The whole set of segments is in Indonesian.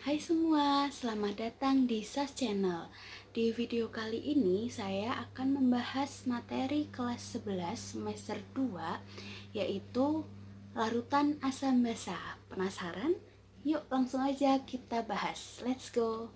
Hai semua, selamat datang di SAS Channel. Di video kali ini saya akan membahas materi kelas 11 semester 2, yaitu larutan asam basa. Penasaran? Yuk langsung aja kita bahas. Let's go!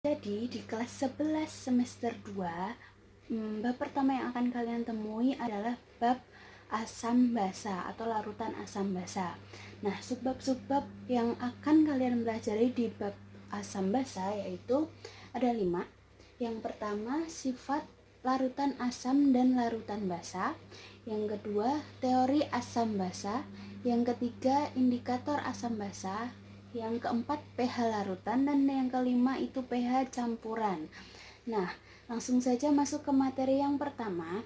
Jadi di kelas 11 semester 2, bab pertama yang akan kalian temui adalah bab asam basa atau larutan asam basa. Nah, subbab-subbab yang akan kalian pelajari di bab asam basa yaitu ada 5. Yang pertama, sifat larutan asam dan larutan basa. Yang kedua, teori asam basa. Yang ketiga, indikator asam basa. Yang keempat, pH larutan. Dan yang kelima itu pH campuran. Nah, langsung saja masuk ke materi yang pertama,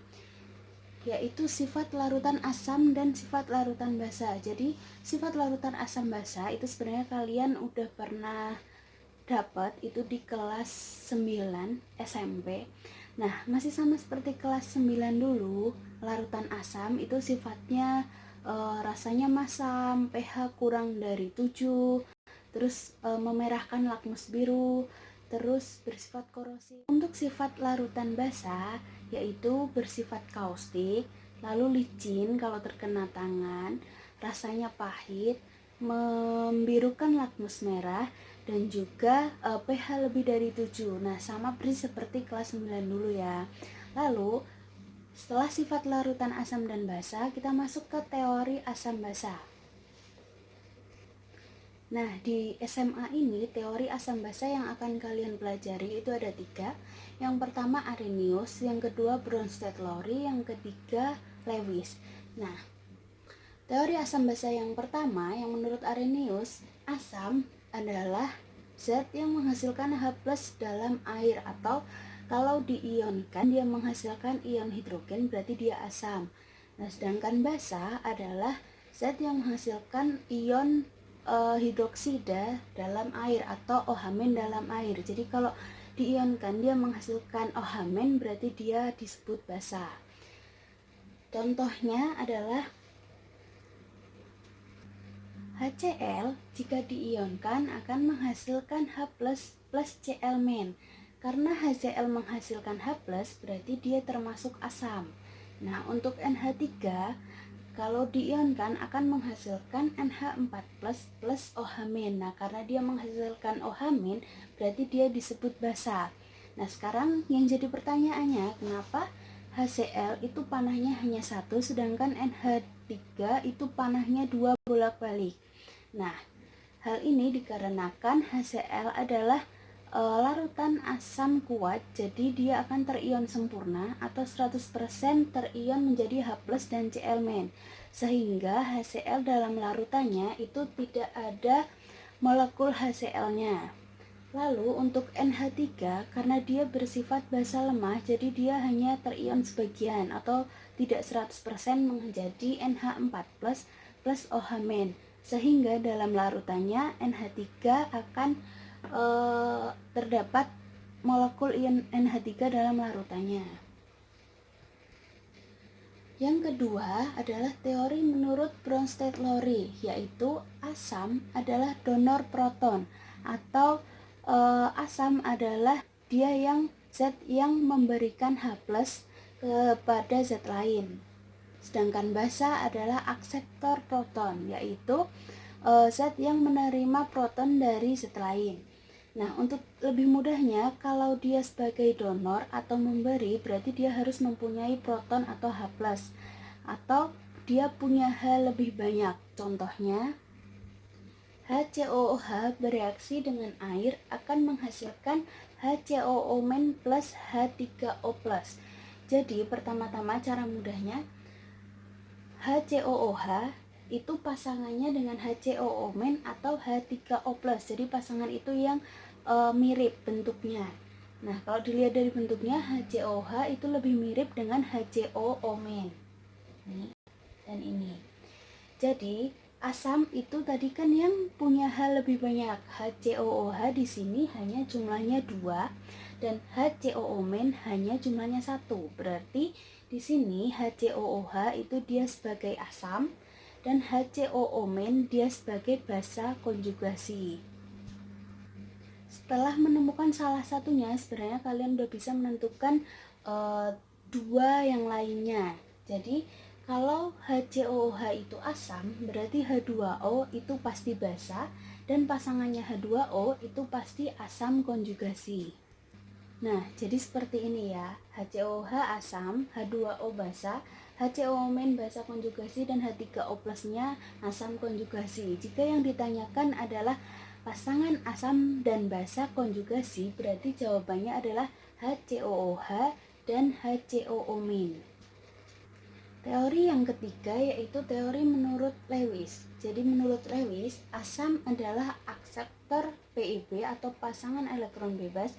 yaitu sifat larutan asam dan sifat larutan basa. Jadi, sifat larutan asam basa itu sebenarnya kalian udah pernah dapat itu di kelas 9 SMP. Nah, masih sama seperti kelas 9 dulu. Larutan asam itu sifatnya rasanya masam, pH kurang dari 7, terus memerahkan lakmus biru, terus bersifat korosif. Untuk sifat larutan basa yaitu bersifat kaustik, lalu licin kalau terkena tangan, rasanya pahit, membirukan lakmus merah, dan juga pH lebih dari 7. Nah, sama persis seperti kelas 9 dulu ya. Lalu setelah sifat larutan asam dan basa, kita masuk ke teori asam basa. Nah, di SMA ini teori asam basa yang akan kalian pelajari itu ada 3. Yang pertama Arrhenius, yang kedua Bronsted-Lowry, yang ketiga Lewis. Nah, teori asam basa yang pertama yang menurut Arrhenius, asam adalah zat yang menghasilkan H+ dalam air, atau kalau diionkan dia menghasilkan ion hidrogen, berarti dia asam. Nah, sedangkan basa adalah zat yang menghasilkan ion hidroksida dalam air atau OH- dalam air. Jadi kalau diionkan dia menghasilkan OH- berarti dia disebut basa. Contohnya adalah HCl jika diionkan akan menghasilkan H+ plus Cl-. Karena HCl menghasilkan H+, berarti dia termasuk asam. Nah, untuk NH3 kalau diionkan akan menghasilkan NH4+ plus OH-. Nah, karena dia menghasilkan OH-, berarti dia disebut basa. Nah, sekarang yang jadi pertanyaannya, kenapa HCl itu panahnya hanya 1, sedangkan NH3 itu panahnya 2 bolak-balik? Nah, hal ini dikarenakan HCl adalah larutan asam kuat, jadi dia akan terion sempurna atau 100% terion menjadi H+ dan Cl-, sehingga HCl dalam larutannya itu tidak ada molekul HCl-nya. Lalu untuk NH3 karena dia bersifat basa lemah, jadi dia hanya terion sebagian atau tidak 100% menjadi NH4+ plus OH-, sehingga dalam larutannya NH3 akan terdapat molekul ion NH3 dalam larutannya. Yang kedua adalah teori menurut Bronsted-Lowry, yaitu asam adalah donor proton, atau asam adalah dia yang zat yang memberikan H+ kepada zat lain. Sedangkan basa adalah akseptor proton, yaitu zat yang menerima proton dari zat lain. Nah, untuk lebih mudahnya, kalau dia sebagai donor atau memberi, berarti dia harus mempunyai proton atau H+, atau dia punya H lebih banyak. Contohnya, HCOOH bereaksi dengan air akan menghasilkan HCOO- plus H3O+. Jadi, pertama-tama cara mudahnya, HCOOH itu pasangannya dengan HCOO- atau H3O+. Jadi pasangan itu yang mirip bentuknya. Nah, kalau dilihat dari bentuknya, HCOH itu lebih mirip dengan HCO men. Ini dan ini. Jadi, asam itu tadi kan yang punya H lebih banyak. HCOOH di sini hanya jumlahnya 2 dan HCOO men hanya jumlahnya 1. Berarti di sini HCOOH itu dia sebagai asam dan HCOO men dia sebagai basa konjugasi. Setelah menemukan salah satunya, sebenarnya kalian udah bisa menentukan dua yang lainnya. Jadi kalau HCOOH itu asam, berarti H2O itu pasti basa dan pasangannya H2O itu pasti asam konjugasi. Nah, jadi seperti ini ya. HCOH asam, H2O basa, HCOO men basa konjugasi, dan H3O plusnya asam konjugasi. Jika yang ditanyakan adalah pasangan asam dan basa konjugasi, berarti jawabannya adalah HCOOH dan HCOO men. Teori yang ketiga yaitu teori menurut Lewis. Jadi menurut Lewis, asam adalah akseptor PEB atau pasangan elektron bebas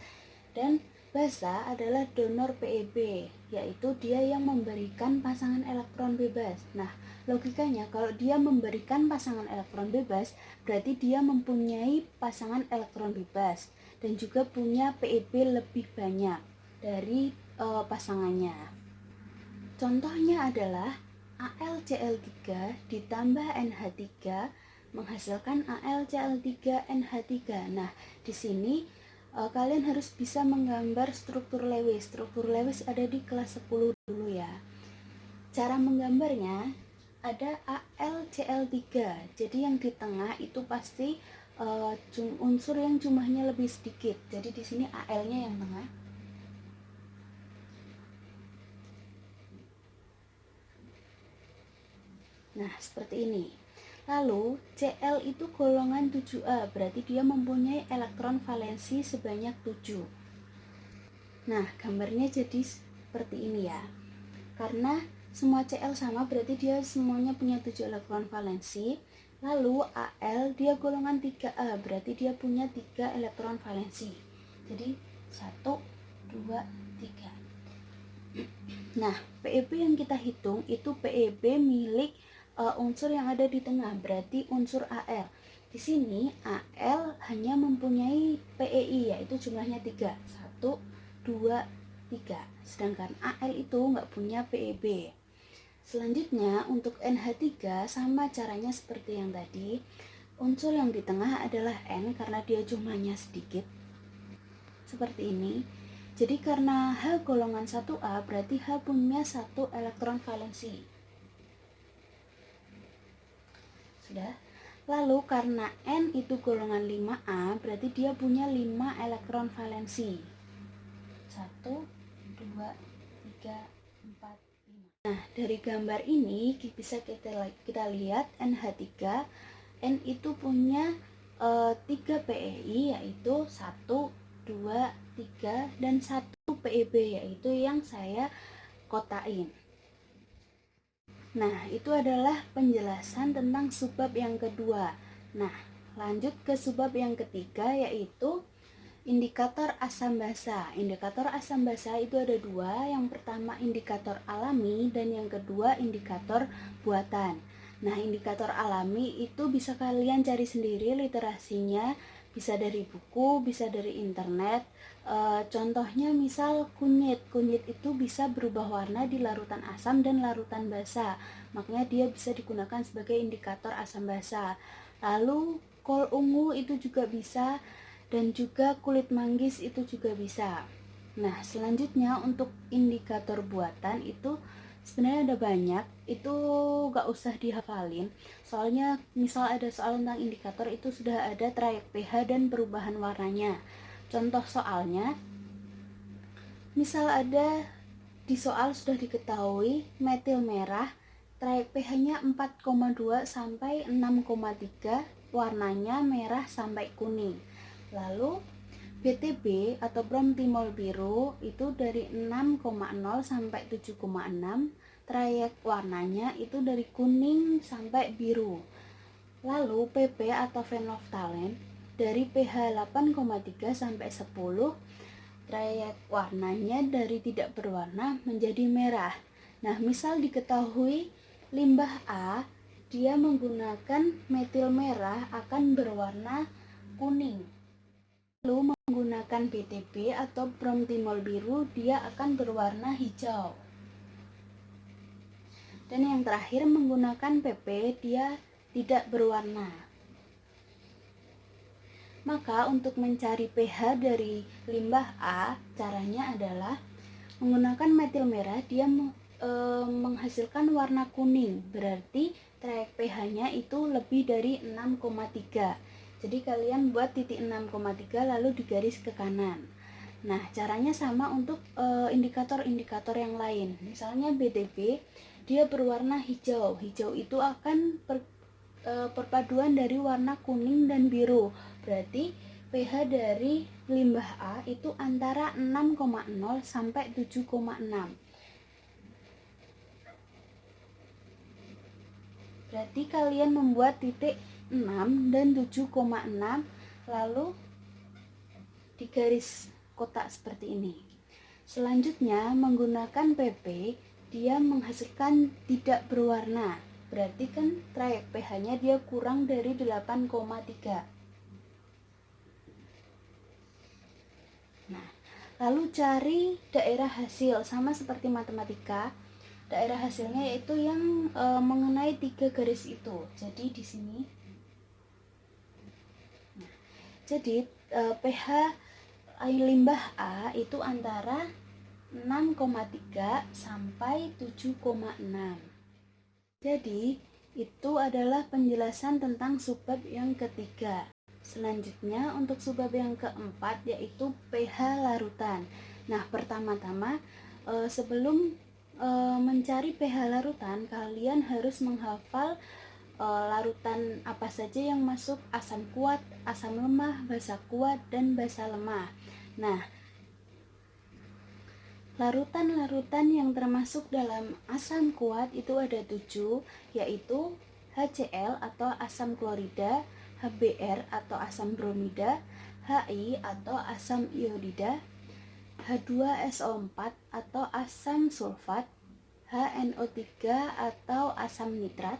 dan basa adalah donor PEB, yaitu dia yang memberikan pasangan elektron bebas. Nah, logikanya kalau dia memberikan pasangan elektron bebas, berarti dia mempunyai pasangan elektron bebas dan juga punya PEB lebih banyak dari pasangannya. Contohnya adalah AlCl3 ditambah NH3 menghasilkan AlCl3NH3. Nah, di sini kalian harus bisa menggambar struktur Lewis. Struktur Lewis ada di kelas 10 dulu ya. Cara menggambarnya ada AlCl3. Jadi yang di tengah itu pasti unsur yang jumlahnya lebih sedikit. Jadi di sini Al-nya yang tengah. Nah, seperti ini. Lalu, Cl itu golongan 7A, berarti dia mempunyai elektron valensi sebanyak 7. Nah, gambarnya jadi seperti ini ya. Karena semua Cl sama, berarti dia semuanya punya 7 elektron valensi. Lalu, Al dia golongan 3A, berarti dia punya 3 elektron valensi. Jadi, 1, 2, 3. Nah, PEB yang kita hitung itu PEB milik unsur yang ada di tengah, berarti unsur Al. Di sini Al hanya mempunyai PEI, yaitu jumlahnya 3. 1, 2, 3. Sedangkan Al itu nggak punya PEB. Selanjutnya untuk NH3 sama caranya seperti yang tadi. Unsur yang di tengah adalah N karena dia jumlahnya sedikit. Seperti ini. Jadi karena H golongan 1A berarti H punya 1 elektron valensi. Sudah. Lalu karena N itu golongan 5A berarti dia punya 5 elektron valensi. 1, 2, 3, 4, 5. Nah, dari gambar ini bisa kita lihat NH3, N itu punya 3 PEI yaitu 1, 2, 3, dan 1 PEB yaitu yang saya kotain. Nah, itu adalah penjelasan tentang subbab yang kedua. Nah, lanjut ke subbab yang ketiga yaitu indikator asam basa. Indikator asam basa itu ada dua. Yang pertama indikator alami dan yang kedua indikator buatan. Nah, indikator alami itu bisa kalian cari sendiri literasinya, bisa dari buku, bisa dari internet. Contohnya misal kunyit itu bisa berubah warna di larutan asam dan larutan basa, makanya dia bisa digunakan sebagai indikator asam basa. Lalu kol ungu itu juga bisa, dan juga kulit manggis itu juga bisa. Nah, selanjutnya untuk indikator buatan itu sebenarnya ada banyak, itu gak usah dihafalin, soalnya misal ada soal tentang indikator itu sudah ada trayek pH dan perubahan warnanya. Contoh soalnya, misal ada di soal sudah diketahui metil merah trayek pH-nya 4,2 sampai 6,3, warnanya merah sampai kuning. Lalu BTB atau bromtimol biru itu dari 6,0 sampai 7,6, trayek warnanya itu dari kuning sampai biru. Lalu PP atau phenolphthalein dari pH 8,3 sampai 10, trayek warnanya dari tidak berwarna menjadi merah. Nah, misal diketahui limbah A dia menggunakan metil merah akan berwarna kuning. Lalu menggunakan BTB atau bromtimol biru dia akan berwarna hijau. Dan yang terakhir menggunakan PP dia tidak berwarna. Maka untuk mencari pH dari limbah A, caranya adalah menggunakan metil merah dia menghasilkan warna kuning. Berarti trayek pH-nya itu lebih dari 6,3. Jadi kalian buat titik 6,3 lalu digaris ke kanan. Nah, caranya sama untuk indikator-indikator yang lain. Misalnya BTB dia berwarna hijau. Hijau itu akan perpaduan dari warna kuning dan biru. Berarti pH dari limbah A itu antara 6,0 sampai 7,6. Berarti kalian membuat titik 6 dan 7,6 lalu di garis kotak seperti ini. Selanjutnya menggunakan PP dia menghasilkan tidak berwarna. Berarti kan trayek pH-nya dia kurang dari 8,3. Nah, lalu cari daerah hasil sama seperti matematika. Daerah hasilnya yaitu yang mengenai 3 garis itu. Jadi di sini. Nah, jadi pH limbah A itu antara 6,3 sampai 7,6. Jadi itu adalah penjelasan tentang subbab yang ketiga. Selanjutnya untuk subbab yang keempat yaitu pH larutan. Nah, pertama-tama sebelum mencari pH larutan, kalian harus menghafal larutan apa saja yang masuk asam kuat, asam lemah, basa kuat, dan basa lemah. Nah, larutan-larutan yang termasuk dalam asam kuat itu ada 7, yaitu HCl atau asam klorida, HBr atau asam bromida, HI atau asam iodida, H2SO4 atau asam sulfat, HNO3 atau asam nitrat,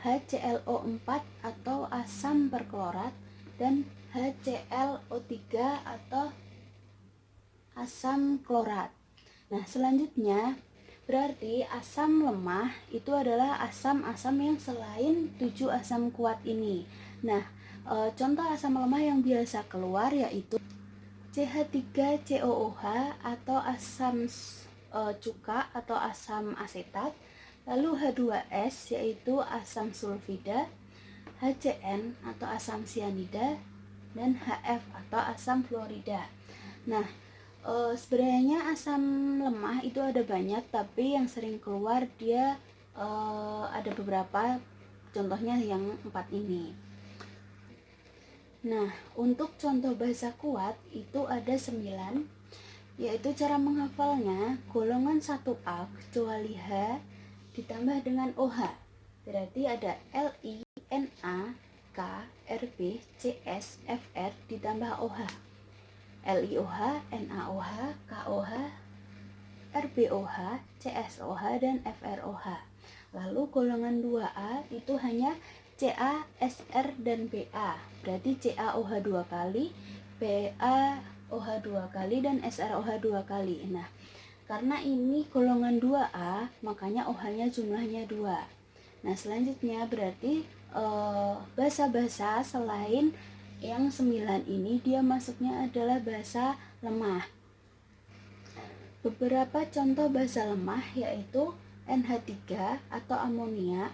HClO4 atau asam perklorat, dan HClO3 atau asam klorat. Nah, selanjutnya berarti asam lemah itu adalah asam-asam yang selain 7 asam kuat ini. Nah, contoh asam lemah yang biasa keluar yaitu CH3COOH atau asam cuka atau asam asetat, lalu H2S yaitu asam sulfida, HCN atau asam sianida, dan HF atau asam fluorida. Nah, sebenarnya asam lemah itu ada banyak, tapi yang sering keluar dia ada beberapa, contohnya yang 4 ini. Nah, untuk contoh basa kuat itu ada 9, yaitu cara menghafalnya golongan 1A kecuali H ditambah dengan OH. Berarti ada Li, Na, K, Rb, Cs, Fr ditambah OH. LiOH, NaOH, KOH, RbOH, CSOH, dan FrOH. Lalu golongan 2A itu hanya Ca, Sr, dan Ba. Berarti CaOH 2 kali, BaOH 2 kali, dan SrOH 2 kali. Nah, karena ini golongan 2A, makanya OH-nya jumlahnya 2. Nah, selanjutnya berarti basa-basa selain yang 9 ini dia masuknya adalah basa lemah. Beberapa contoh basa lemah yaitu NH3 atau amonia,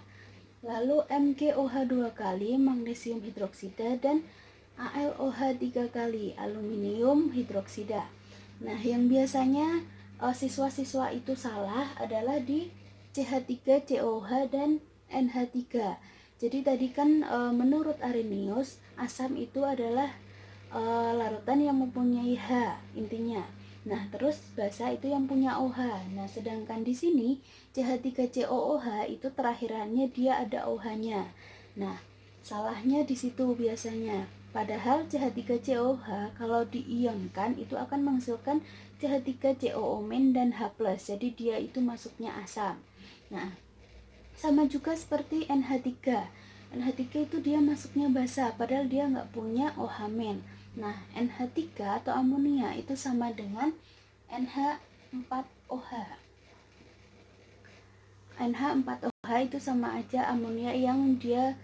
lalu MgOH 2 kali magnesium hidroksida, dan AlOH 3 kali aluminium hidroksida. Nah, yang biasanya siswa-siswa itu salah adalah di CH3COH dan NH3. Jadi tadi kan menurut Arrhenius asam itu adalah larutan yang mempunyai H intinya. Nah, terus basa itu yang punya OH. Nah, sedangkan di sini CH3COOH itu terakhirannya dia ada OH-nya. Nah, salahnya di situ biasanya. Padahal CH3COH kalau diionkan itu akan menghasilkan CH3COO- dan H+. Jadi dia itu masuknya asam. Nah, sama juga seperti NH3. NH3 itu dia masuknya basa, padahal dia nggak punya OH-. Nah, NH3 atau amonia itu sama dengan NH4OH. NH4OH itu sama aja amonia yang dia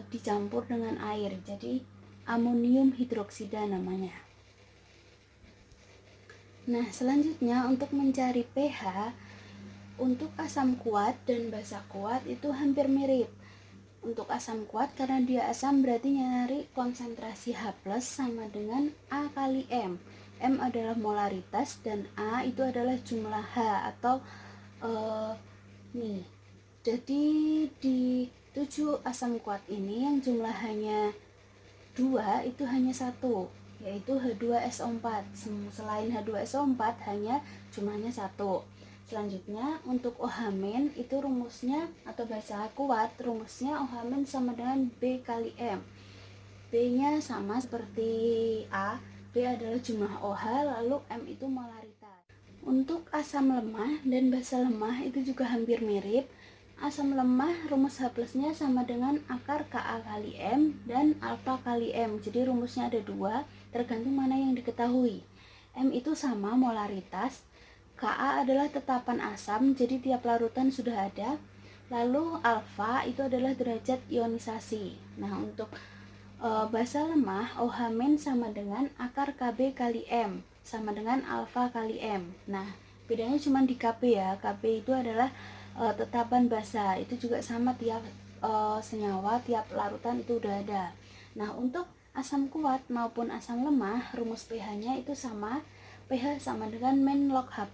dicampur dengan air, jadi amonium hidroksida namanya. Nah, selanjutnya untuk mencari pH untuk asam kuat dan basa kuat itu hampir mirip. Untuk asam kuat karena dia asam berarti nyari konsentrasi H+ sama dengan A kali M. M adalah molaritas dan A itu adalah jumlah H atau nih. Jadi di 7 asam kuat ini yang jumlah hanya 2 itu hanya satu, yaitu H2SO4. Selain H2SO4 hanya jumlahnya 1. Selanjutnya untuk OH- itu rumusnya atau basa kuat rumusnya OH- sama dengan B kali M. B nya sama seperti A, B adalah jumlah OH, lalu M itu molaritas. Untuk asam lemah dan basa lemah itu juga hampir mirip. Asam lemah rumus H+-nya sama dengan akar Ka kali M dan alfa kali M. Jadi rumusnya ada 2, tergantung mana yang diketahui. M itu sama molaritas, Ka adalah tetapan asam, jadi tiap larutan sudah ada. Lalu alfa itu adalah derajat ionisasi. Nah, untuk basa lemah OH- sama dengan akar Kb kali M, sama dengan alfa kali M. Nah, bedanya cuma di Kb ya. Kb itu adalah tetapan basa, itu juga sama tiap senyawa, tiap larutan itu udah ada. Nah, untuk asam kuat maupun asam lemah rumus pH-nya itu sama, pH sama dengan min log H+.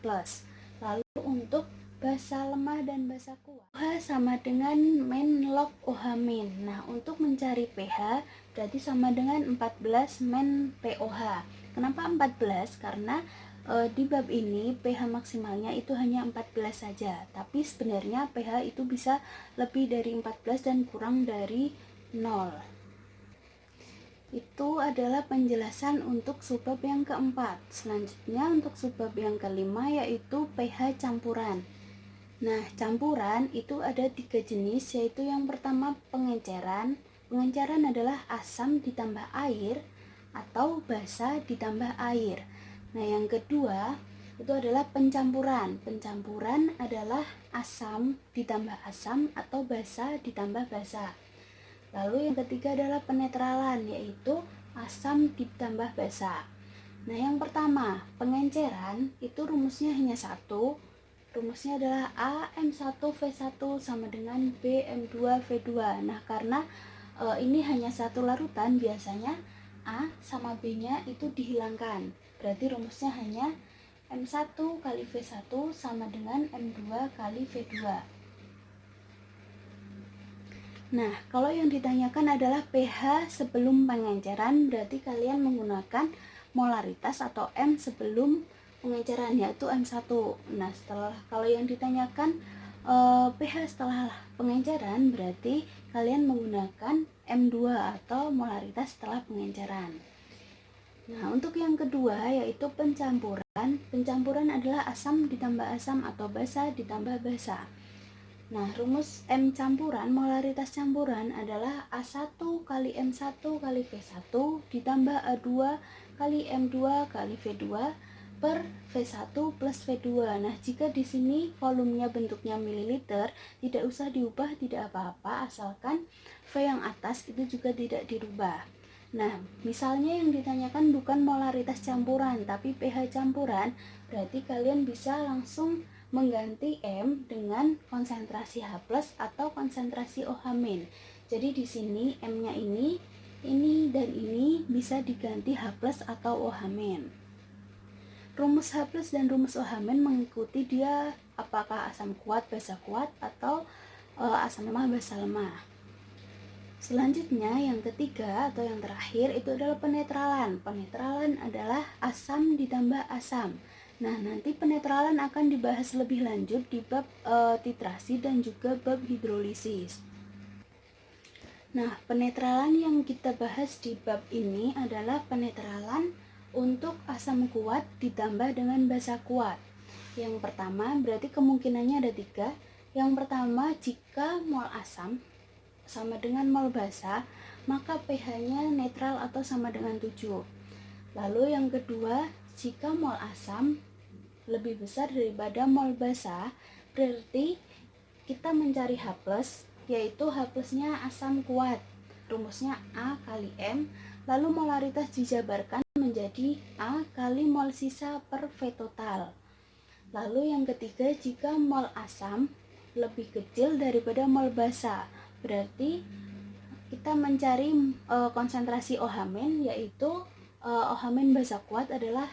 Lalu untuk basa lemah dan basa kuat OH sama dengan min log OH-. Nah, untuk mencari pH berarti sama dengan 14 min POH. Kenapa 14? Karena di bab ini pH maksimalnya itu hanya 14 saja, tapi sebenarnya pH itu bisa lebih dari 14 dan kurang dari 0. Itu adalah penjelasan untuk subbab yang keempat. Selanjutnya untuk subbab yang kelima yaitu pH campuran. Nah, campuran itu ada 3 jenis, yaitu yang pertama pengenceran. Pengenceran adalah asam ditambah air atau basa ditambah air. Nah, yang kedua itu adalah pencampuran. Pencampuran adalah asam ditambah asam atau basa ditambah basa. Lalu yang ketiga adalah penetralan, yaitu asam ditambah basa. Nah, yang pertama, pengenceran itu rumusnya hanya satu. Rumusnya adalah AM1V1 sama dengan BM2V2. Nah, karena ini hanya satu larutan, biasanya A sama B-nya itu dihilangkan. Berarti rumusnya hanya M1 kali V1 sama dengan M2 kali V2. Nah, kalau yang ditanyakan adalah pH sebelum pengenceran, berarti kalian menggunakan molaritas atau M sebelum pengenceran, yaitu M1. Nah, kalau yang ditanyakan pH setelah pengenceran, berarti kalian menggunakan M2 atau molaritas setelah pengenceran. Nah, untuk yang kedua yaitu pencampuran. Pencampuran adalah asam ditambah asam atau basa ditambah basa. Nah, rumus M campuran, molaritas campuran adalah A1 kali M1 kali V1 ditambah A2 kali M2 kali V2 per V1 plus V2. Nah, jika di sini volumenya bentuknya mililiter, tidak usah diubah, tidak apa-apa, asalkan V yang atas itu juga tidak dirubah. Nah, misalnya yang ditanyakan bukan molaritas campuran, tapi pH campuran, berarti kalian bisa langsung mengganti M dengan konsentrasi H+ atau konsentrasi OH-. Jadi di sini M-nya ini dan ini bisa diganti H+ atau OH-. Rumus H+ dan rumus OH- mengikuti dia apakah asam kuat, basa kuat atau asam lemah, basa lemah. Selanjutnya yang ketiga atau yang terakhir itu adalah penetralan. Penetralan adalah asam ditambah asam. Nah, nanti penetralan akan dibahas lebih lanjut di bab titrasi dan juga bab hidrolisis. Nah, penetralan yang kita bahas di bab ini adalah penetralan untuk asam kuat ditambah dengan basa kuat. Yang pertama, berarti kemungkinannya ada 3. Yang pertama, jika mol asam sama dengan mol basa, maka pH-nya netral atau sama dengan 7. Lalu yang kedua, jika mol asam lebih besar daripada mol basa, berarti kita mencari H+, yaitu H+-nya asam kuat. Rumusnya A kali M, lalu molaritas dijabarkan menjadi A kali mol sisa per V total. Lalu yang ketiga, jika mol asam lebih kecil daripada mol basa, berarti kita mencari konsentrasi OH-, yaitu OH- basa kuat adalah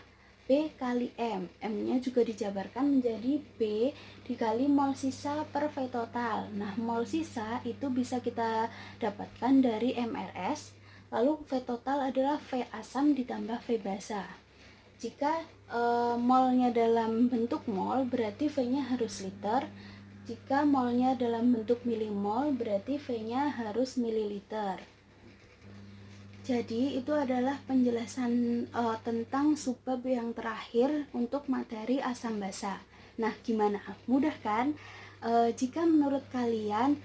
B kali M. M-nya juga dijabarkan menjadi B dikali mol sisa per V total. Nah, mol sisa itu bisa kita dapatkan dari MRS, lalu V total adalah V asam ditambah V basa. Jika molnya dalam bentuk mol, berarti V-nya harus liter. Jika molnya dalam bentuk milimol, berarti V-nya harus mililiter. Jadi itu adalah penjelasan tentang subbab yang terakhir untuk materi asam basa. Nah, gimana? Mudah kan? Jika menurut kalian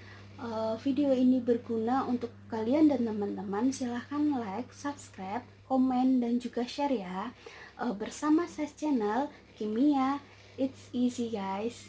video ini berguna untuk kalian dan teman-teman, silahkan like, subscribe, komen, dan juga share ya. Bersama Ses Channel Kimia, it's easy guys.